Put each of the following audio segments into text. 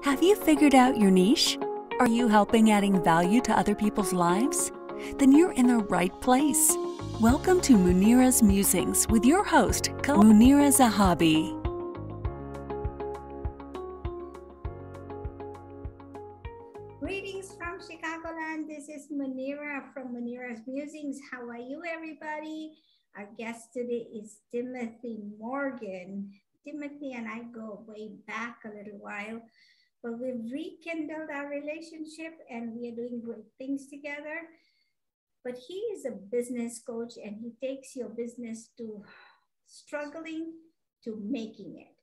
Have you figured out your niche? Are you helping adding value to other people's lives? Then you're in the right place. Welcome to Munira's Musings with your host, Munira Zahabi. Greetings from Chicagoland. This is Munira from Munira's Musings. How are you, everybody? Our guest today is Timothy Morgan. Timothy and I go way back a little while, but we've rekindled our relationship and we are doing great things together. But he is a business coach and he takes your business to struggling to making it.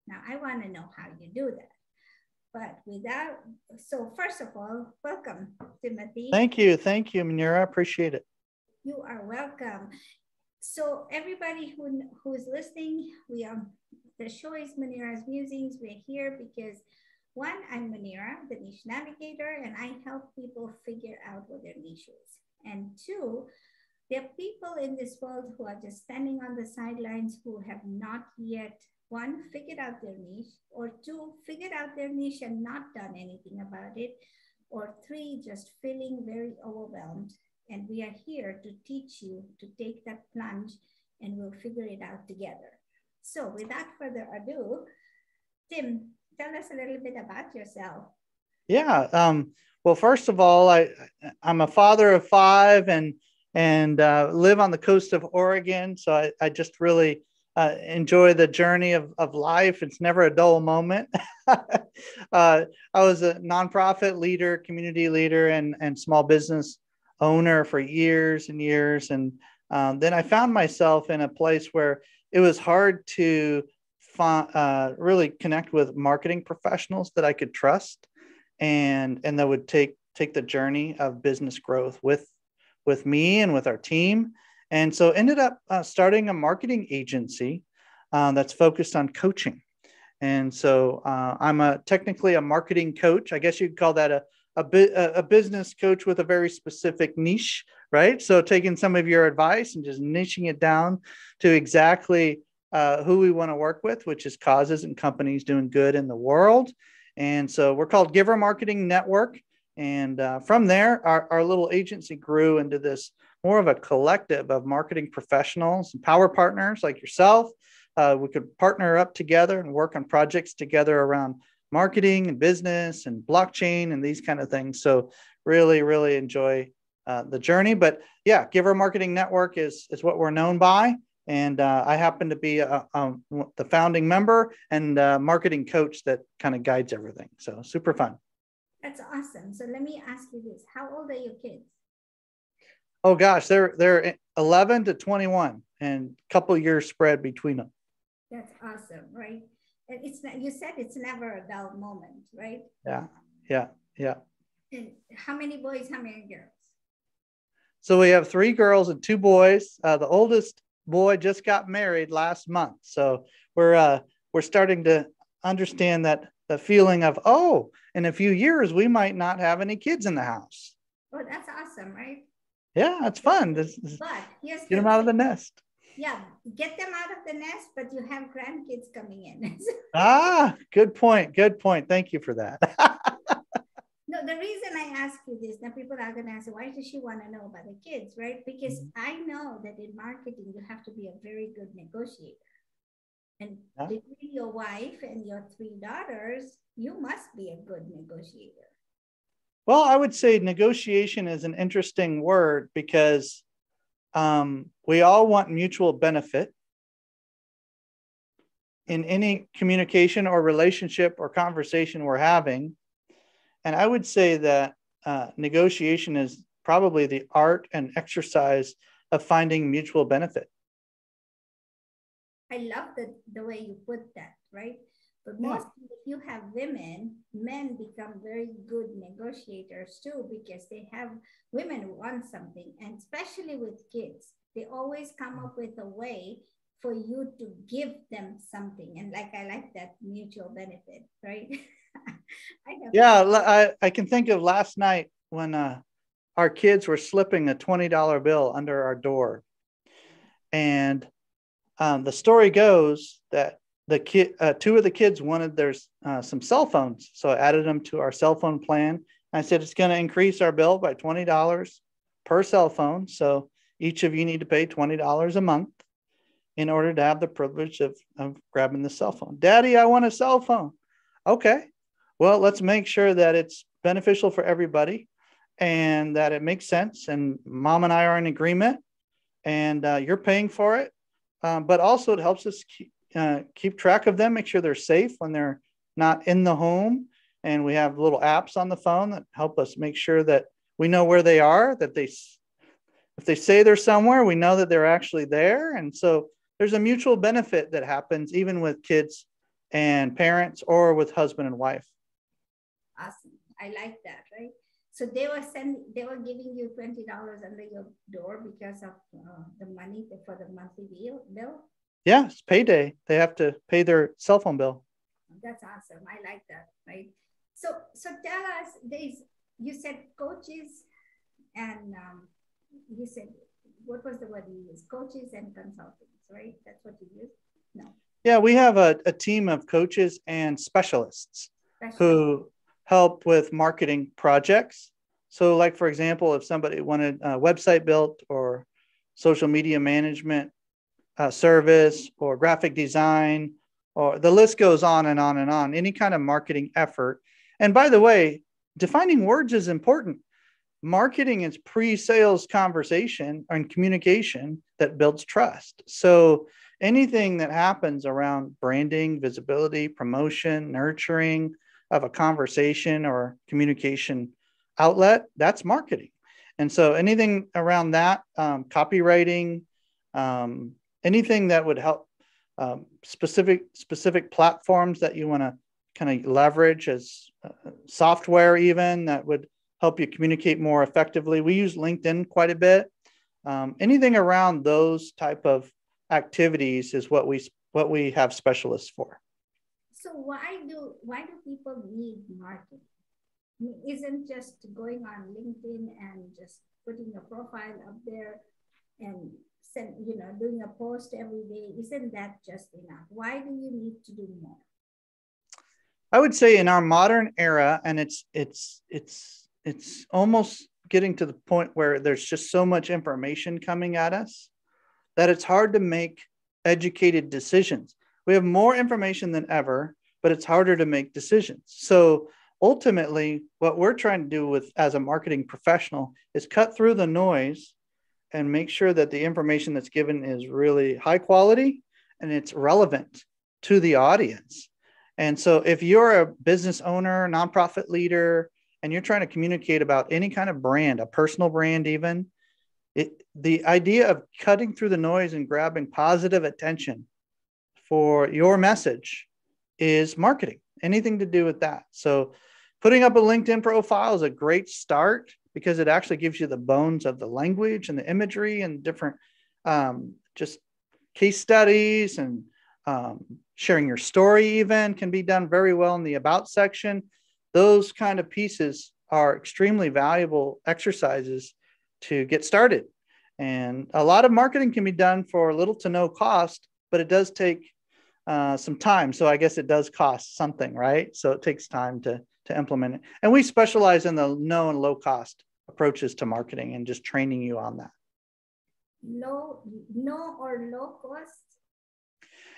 Now, I want to know how you do that. So first of all, welcome, Timothy. Thank you, Munira. I appreciate it. You are welcome. So everybody who is listening, the show is Munira's Musings. We're here because one, I'm Munira, the niche navigator, and I help people figure out what their niche is. And two, there are people in this world who are just standing on the sidelines who have not yet, one, figured out their niche, or two, figured out their niche and not done anything about it, or three, just feeling very overwhelmed. And we are here to teach you to take that plunge and we'll figure it out together. So without further ado, Tim, tell us a little bit about yourself. Yeah. Well, first of all, I'm a father of five and live on the coast of Oregon. So I just really enjoy the journey of life. It's never a dull moment. I was a nonprofit leader, community leader, and small business owner for years and years. And then I found myself in a place where it was hard to really connect with marketing professionals that I could trust and that would take the journey of business growth with me and with our team. And so ended up starting a marketing agency that's focused on coaching. And so I'm technically a marketing coach. I guess you'd call that a business coach with a very specific niche, right? So taking some of your advice and just niching it down to exactly who we want to work with, which is causes and companies doing good in the world. And so we're called Giver Marketing Network. And from there, our little agency grew into this more of a collective of marketing professionals and power partners like yourself. We could partner up together and work on projects together around marketing and business and blockchain and these kind of things. So really, really enjoy the journey. But yeah, Giver Marketing Network is what we're known by. And I happen to be the founding member and marketing coach that kind of guides everything. So super fun. That's awesome. So let me ask you this. How old are your kids? Oh, gosh, they're 11 to 21 and a couple years spread between them. That's awesome, right? And you said it's never a dull moment, right? Yeah. And how many boys, how many girls? So we have 3 girls and 2 boys. The oldest boy just got married last month. So we're starting to understand that the feeling of, in a few years, we might not have any kids in the house. Oh, that's awesome, right? Yeah, it's fun. But get them out of the nest. Yeah, get them out of the nest, but you have grandkids coming in. Good point. Thank you for that. No, the reason I ask you this, now people are going to ask, why does she want to know about the kids, right? Because I know that in marketing, you have to be a very good negotiator. And between your wife and your 3 daughters, you must be a good negotiator. Well, I would say negotiation is an interesting word because we all want mutual benefit in any communication or relationship or conversation we're having. And I would say that negotiation is probably the art and exercise of finding mutual benefit. I love the way you put that, right? But mostly if you have men become very good negotiators too, because women want something, and especially with kids, they always come up with a way for you to give them something. And I like that mutual benefit, right? I can think of last night when our kids were slipping a $20 bill under our door. And the story goes that two of the kids wanted some cell phones. So I added them to our cell phone plan. I said, it's going to increase our bill by $20 per cell phone. So each of you need to pay $20 a month in order to have the privilege of grabbing the cell phone. Daddy, I want a cell phone. Okay, well, let's make sure that it's beneficial for everybody and that it makes sense. And mom and I are in agreement, and you're paying for it. But also it helps us keep track of them, make sure they're safe when they're not in the home. And we have little apps on the phone that help us make sure that we know where they are, that if they say they're somewhere, we know that they're actually there. And so there's a mutual benefit that happens even with kids and parents or with husband and wife. Awesome. I like that, right? So they were giving you $20 under your door because of the money for the monthly bill? Yeah, it's payday. They have to pay their cell phone bill. That's awesome. I like that, right? So tell us, you said coaches and you said, what was the word you used? Coaches and consultants, right? That's what you used? No. Yeah, we have a team of coaches and specialists who help with marketing projects. So like, for example, if somebody wanted a website built or social media management service or graphic design, or the list goes on and on and on, any kind of marketing effort. And by the way, defining words is important. Marketing is pre-sales conversation and communication that builds trust. So anything that happens around branding, visibility, promotion, nurturing of a conversation or communication outlet, that's marketing. And so anything around that, copywriting, anything that would help specific platforms that you want to kind of leverage as software even that would help you communicate more effectively. We use LinkedIn quite a bit. Anything around those type of activities is what we have specialists for. So why do people need marketing? I mean, isn't just going on LinkedIn and just putting a profile up there and doing a post every day, isn't that just enough? Why do you need to do more? I would say in our modern era, and it's almost getting to the point where there's just so much information coming at us that it's hard to make educated decisions. We have more information than ever, but it's harder to make decisions. So ultimately, what we're trying to do as a marketing professional is cut through the noise and make sure that the information that's given is really high quality and it's relevant to the audience. And so if you're a business owner, nonprofit leader, and you're trying to communicate about any kind of brand, a personal brand even, the idea of cutting through the noise and grabbing positive attention for your message is marketing, anything to do with that. So putting up a LinkedIn profile is a great start because it actually gives you the bones of the language and the imagery and different just case studies, and sharing your story even can be done very well in the about section. Those kind of pieces are extremely valuable exercises to get started. And a lot of marketing can be done for little to no cost, but it does take some time. So I guess it does cost something, right? So it takes time to implement it. And we specialize in the no and low cost approaches to marketing and just training you on that. No or low cost?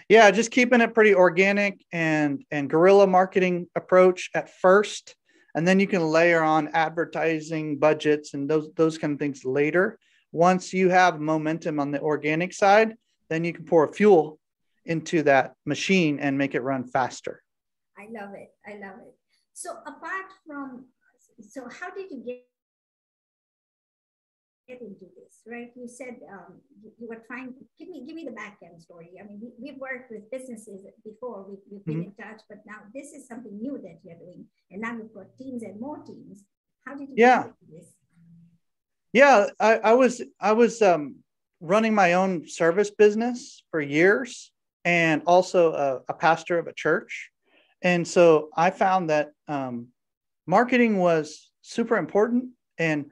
Yeah, just keeping it pretty organic and guerrilla marketing approach at first. And then you can layer on advertising budgets and those kind of things later. Once you have momentum on the organic side, then you can pour fuel into that machine and make it run faster. I love it. So how did you get into this, right? You said you were trying. Give me the back end story. I mean, we've worked with businesses before. We've been in touch, but now this is something new that you're doing, and now you've got teams and more teams. How did you get into this? Yeah, I was running my own service business for years, and also a pastor of a church, and so I found that marketing was super important, and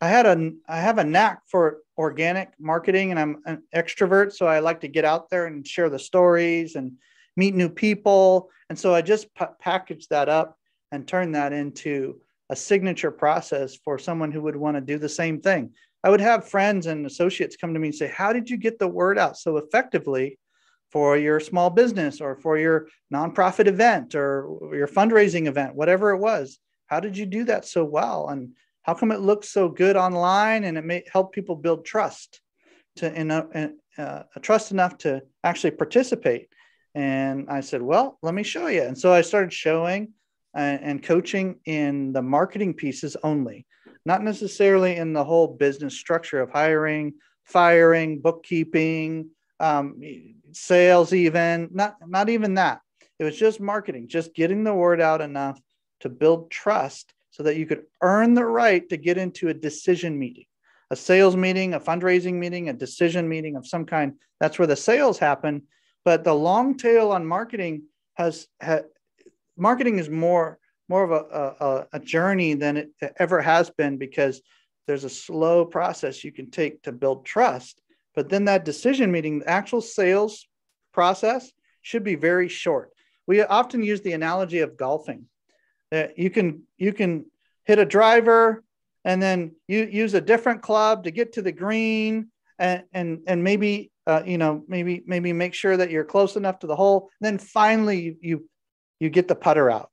I have a knack for organic marketing, and I'm an extrovert. So I like to get out there and share the stories and meet new people. And so I just packaged that up and turned that into a signature process for someone who would want to do the same thing. I would have friends and associates come to me and say, how did you get the word out so effectively for your small business or for your nonprofit event or your fundraising event, whatever it was? How did you do that so well? And how come it looks so good online and it may help people build trust trust enough to actually participate? And I said, well, let me show you. And so I started showing and coaching in the marketing pieces only, not necessarily in the whole business structure of hiring, firing, bookkeeping, sales, even not even that. It was just marketing, just getting the word out enough to build trust so that you could earn the right to get into a decision meeting, a sales meeting, a fundraising meeting, a decision meeting of some kind. That's where the sales happen. But the long tail on marketing marketing is more of a journey than it ever has been, because there's a slow process you can take to build trust. But then that decision meeting, the actual sales process, should be very short. We often use the analogy of golfing. You can hit a driver and then you use a different club to get to the green and maybe maybe make sure that you're close enough to the hole. And then finally you get the putter out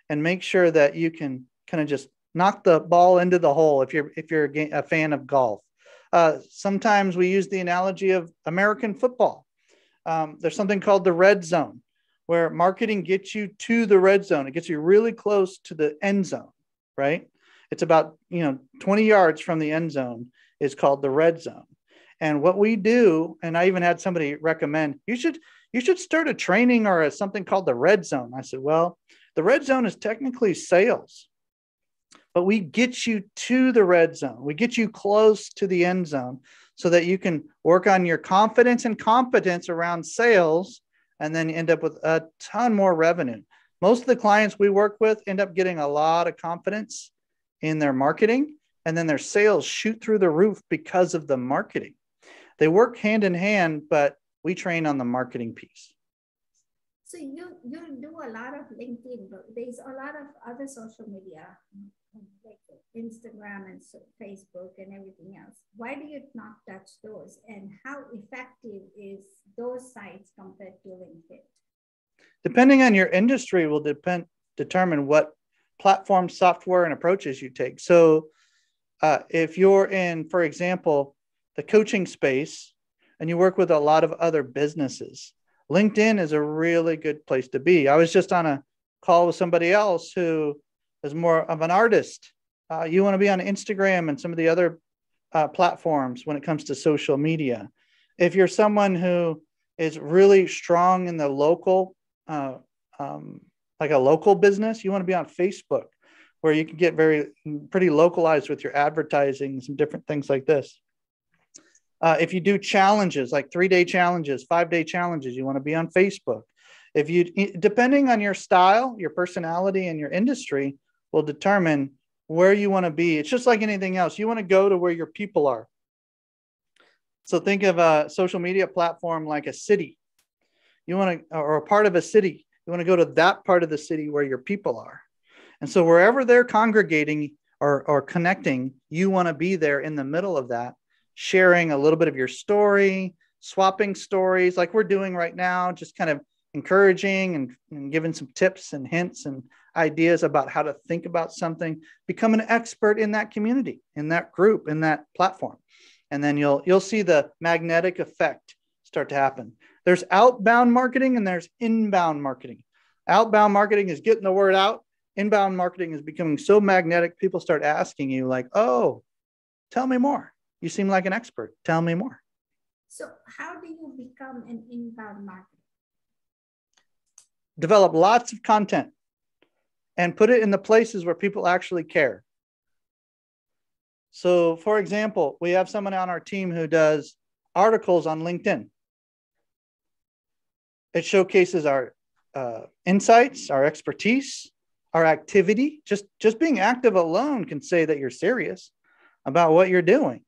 and make sure that you can kind of just knock the ball into the hole if you're a fan of golf. Sometimes we use the analogy of American football. There's something called the red zone, where marketing gets you to the red zone. It gets you really close to the end zone, right? It's about 20 yards from the end zone is called the red zone. And what we do, and I even had somebody recommend, you should start a training or something called the red zone. I said, well, the red zone is technically sales, but we get you to the red zone. We get you close to the end zone so that you can work on your confidence and competence around sales, and then end up with a ton more revenue. Most of the clients we work with end up getting a lot of confidence in their marketing, and then their sales shoot through the roof because of the marketing. They work hand in hand, but we train on the marketing piece. So you do a lot of LinkedIn, but there's a lot of other social media, like Instagram and Facebook and everything else. Why do you not touch those? And how effective is those sites compared to LinkedIn? Depending on your industry will determine what platform, software, and approaches you take. So if you're in, for example, the coaching space and you work with a lot of other businesses, LinkedIn is a really good place to be. I was just on a call with somebody else who is more of an artist. You want to be on Instagram and some of the other platforms when it comes to social media. If you're someone who is really strong in the local, like a local business, you want to be on Facebook, where you can get pretty localized with your advertising, some different things like this. If you do challenges, like 3-day challenges, 5-day challenges, you want to be on Facebook. Depending on your style, your personality, and your industry will determine where you want to be. It's just like anything else. You want to go to where your people are. So think of a social media platform like a city. Or a part of a city. You want to go to that part of the city where your people are. And so wherever they're congregating or connecting, you want to be there in the middle of that, sharing a little bit of your story, swapping stories like we're doing right now, just kind of encouraging and giving some tips and hints and ideas about how to think about something, become an expert in that community, in that group, in that platform. And then you'll see the magnetic effect start to happen. There's outbound marketing and there's inbound marketing. Outbound marketing is getting the word out. Inbound marketing is becoming so magnetic, people start asking you like, oh, tell me more. You seem like an expert. Tell me more. So how do you become an inbound marketer? Develop lots of content and put it in the places where people actually care. So for example, we have someone on our team who does articles on LinkedIn. It showcases our insights, our expertise, our activity. Just being active alone can say that you're serious about what you're doing.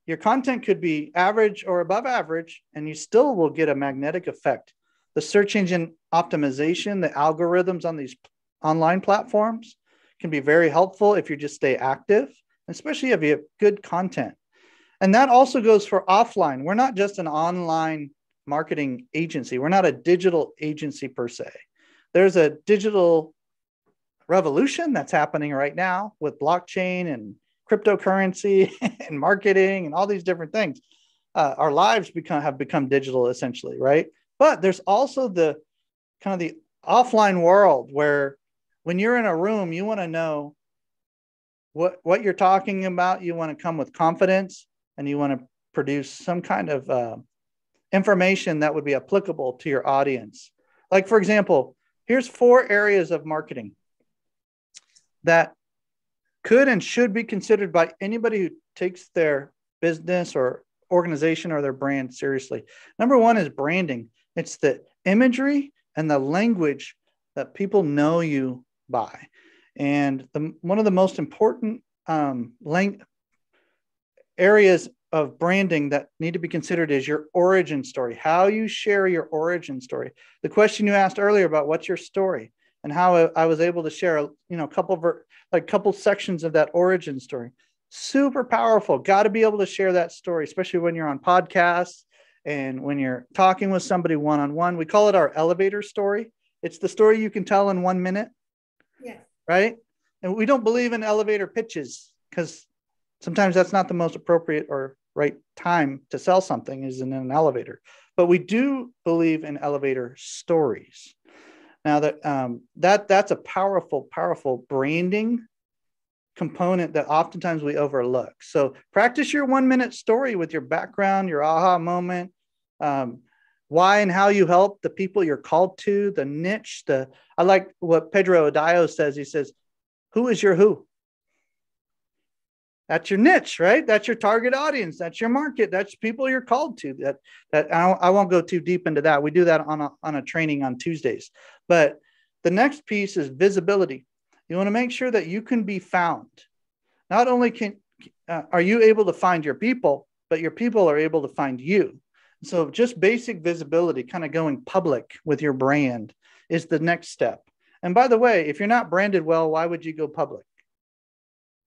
Your content could be average or above average, and you still will get a magnetic effect. The search engine optimization, the algorithms on these online platforms can be very helpful if you just stay active, especially if you have good content. And that also goes for offline. We're not just an online marketing agency. We're not a digital agency per se. There's a digital revolution that's happening right now with blockchain and cryptocurrency and marketing and all these different things. Our lives have become digital essentially, right? But there's also the kind of the offline world where when you're in a room, you want to know what you're talking about. You want to come with confidence and you want to produce some kind of information that would be applicable to your audience. Like, for example, here's 4 areas of marketing that could and should be considered by anybody who takes their business or organization or their brand seriously. Number 1 is branding. It's the imagery and the language that people know you by. And one of the most important areas of branding that need to be considered is your origin story, how you share your origin story. The question you asked earlier about what's your story and how I was able to share, a couple sections of that origin story. Super powerful. Got to be able to share that story, especially when you're on podcasts and when you're talking with somebody one-on-one. We call it our elevator story. It's the story you can tell in 1 minute. Yes. Right? And we don't believe in elevator pitches because sometimes that's not the most appropriate or right time to sell something is in an elevator. But we do believe in elevator stories. Now that's a powerful branding component that oftentimes we overlook. So practice your 1 minute story with your background, your aha moment, why and how you help the people you're called to, the niche. I like what Pedro Adao says. He says, who is your who? That's your niche, right? That's your target audience. That's your market. That's people you're called to. That I won't go too deep into that. We do that on a training on Tuesdays. But the next piece is visibility. You want to make sure that you can be found. Not only are you able to find your people, but your people are able to find you. So just basic visibility, kind of going public with your brand is the next step. And by the way, if you're not branded well, why would you go public?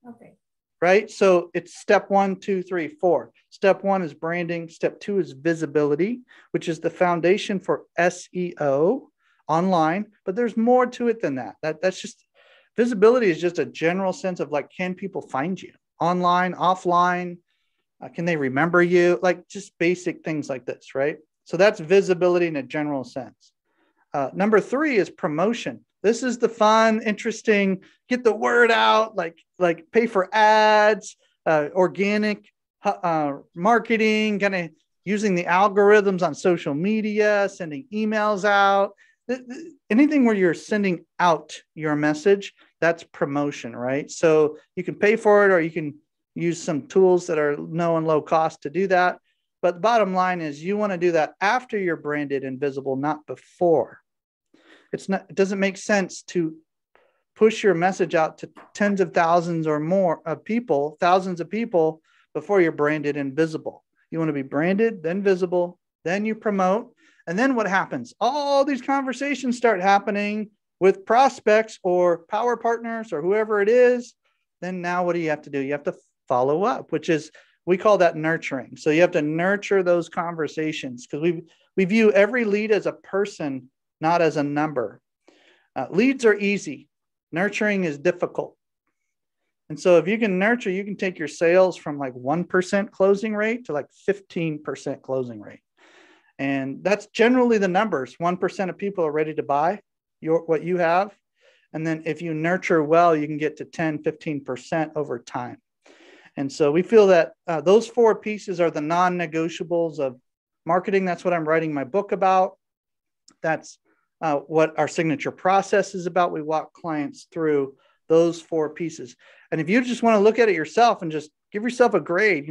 Okay. Right? So it's step 1, 2, 3, 4. Step 1 is branding. Step 2 is visibility, which is the foundation for SEO online. But there's more to it than that. That's just visibility is just a general sense of like, can people find you online, offline? Can they remember you? Like just basic things like this, right? So that's visibility in a general sense. Number 3 is promotion. This is the fun, interesting, get the word out, like pay for ads, organic marketing, kind of using the algorithms on social media, sending emails out. Anything where you're sending out your message, that's promotion, right? So you can pay for it or you can use some tools that are no and low cost to do that. But the bottom line is you want to do that after you're branded and visible, not before. It doesn't make sense to push your message out to tens of thousands or more of people, thousands of people before you're branded and visible. You want to be branded, then visible, then you promote. And then what happens? All these conversations start happening with prospects or power partners or whoever it is. Then now what do you have to do? You have to follow up, which is, we call that nurturing. So you have to nurture those conversations because we view every lead as a person, not as a number. Leads are easy. Nurturing is difficult. And so if you can nurture, you can take your sales from like 1% closing rate to like 15% closing rate. And that's generally the numbers. 1% of people are ready to buy what you have. And then if you nurture well, you can get to 10, 15% over time. And so we feel that those 4 pieces are the non-negotiables of marketing. That's what I'm writing my book about. That's what our signature process is about. We walk clients through those 4 pieces. And if you just want to look at it yourself and just give yourself a grade,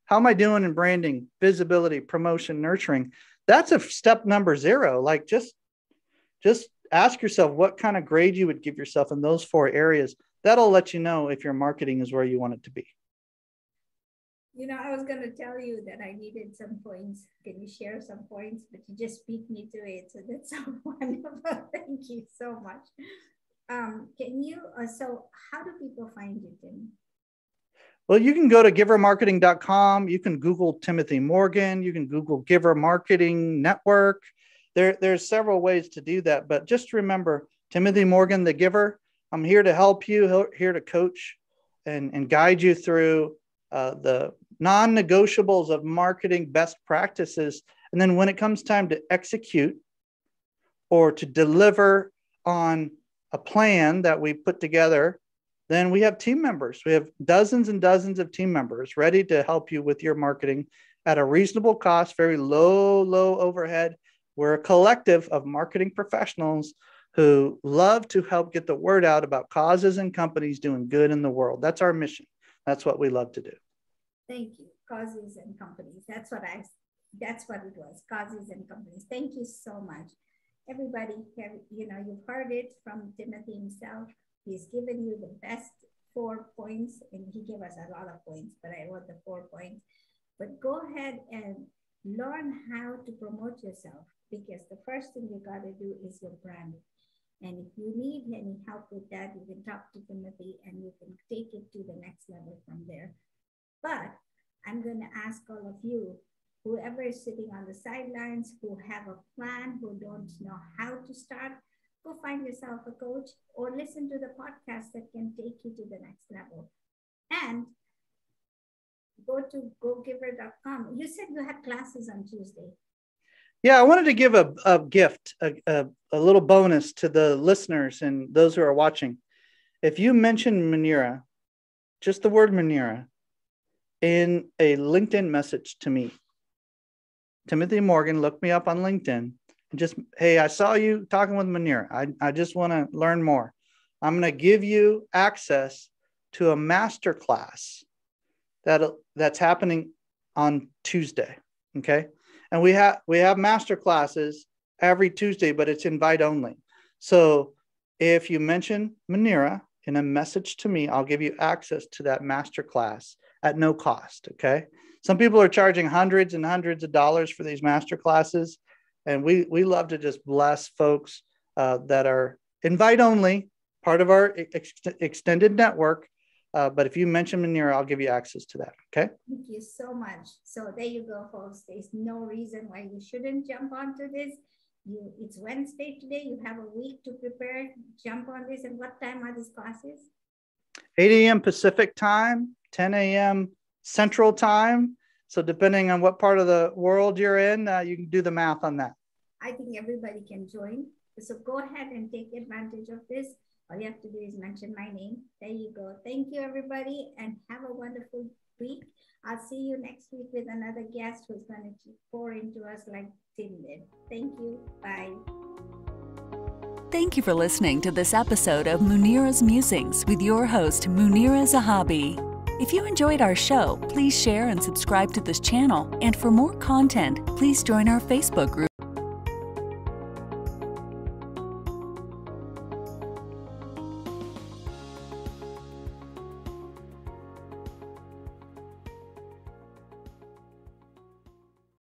how am I doing in branding, visibility, promotion, nurturing? That's a step number 0. Like just ask yourself what kind of grade you would give yourself in those 4 areas. That'll let you know if your marketing is where you want it to be. You know, I was going to tell you that I needed some points. Can you share some points? But you just beat me to it. So that's so wonderful. Thank you so much. Can you, so how do people find you, Tim? Well, you can go to givermarketing.com. You can Google Timothy Morgan. You can Google Giver Marketing Network. There's several ways to do that. But just remember, Timothy Morgan, the giver, I'm here to help you, here to coach and guide you through the non-negotiables of marketing best practices. And then when it comes time to execute or to deliver on a plan that we put together, then we have team members. We have dozens and dozens of team members ready to help you with your marketing at a reasonable cost, very low overhead. We're a collective of marketing professionals who love to help get the word out about causes and companies doing good in the world. That's our mission. That's what we love to do. Thank you. Causes and companies. That's what it was. Causes and companies. Thank you so much. Everybody, you know, you've heard it from Timothy himself. He's given you the best 4 points, and he gave us a lot of points, but I wrote the 4 points. But go ahead and learn how to promote yourself, because the first thing you got to do is your branding. And if you need any help with that, you can talk to Timothy and you can take it to the next level from there. But I'm going to ask all of you, whoever is sitting on the sidelines, who have a plan, who don't know how to start, go find yourself a coach or listen to the podcast that can take you to the next level. And go to gogiver.com. You said you had classes on Tuesday. Yeah, I wanted to give a gift, a little bonus to the listeners and those who are watching. If you mention Munira, just the word Munira, in a LinkedIn message to me, Timothy Morgan, look me up on LinkedIn, and just, hey, I saw you talking with Munira. I just want to learn more. I'm going to give you access to a master class that's happening on Tuesday, okay? And we have master classes every Tuesday, but it's invite only. So if you mention Munira in a message to me, I'll give you access to that master class at no cost, okay? Some people are charging hundreds and hundreds of dollars for these master classes, and we love to just bless folks that are invite only, part of our extended network. But if you mention Munira, I'll give you access to that. Okay. Thank you so much. So there you go, folks. There's no reason why you shouldn't jump onto this. It's Wednesday today. You have a week to prepare. Jump on this. And what time are these classes? 8 a.m. Pacific time, 10 a.m. Central time. So depending on what part of the world you're in, you can do the math on that. I think everybody can join. So go ahead and take advantage of this. All you have to do is mention my name. There you go. Thank you, everybody, and have a wonderful week. I'll see you next week with another guest who's going to pour into us like Tim did. Thank you. Bye. Thank you for listening to this episode of Munira's Musings with your host, Munira Zahabi. If you enjoyed our show, please share and subscribe to this channel. And for more content, please join our Facebook group.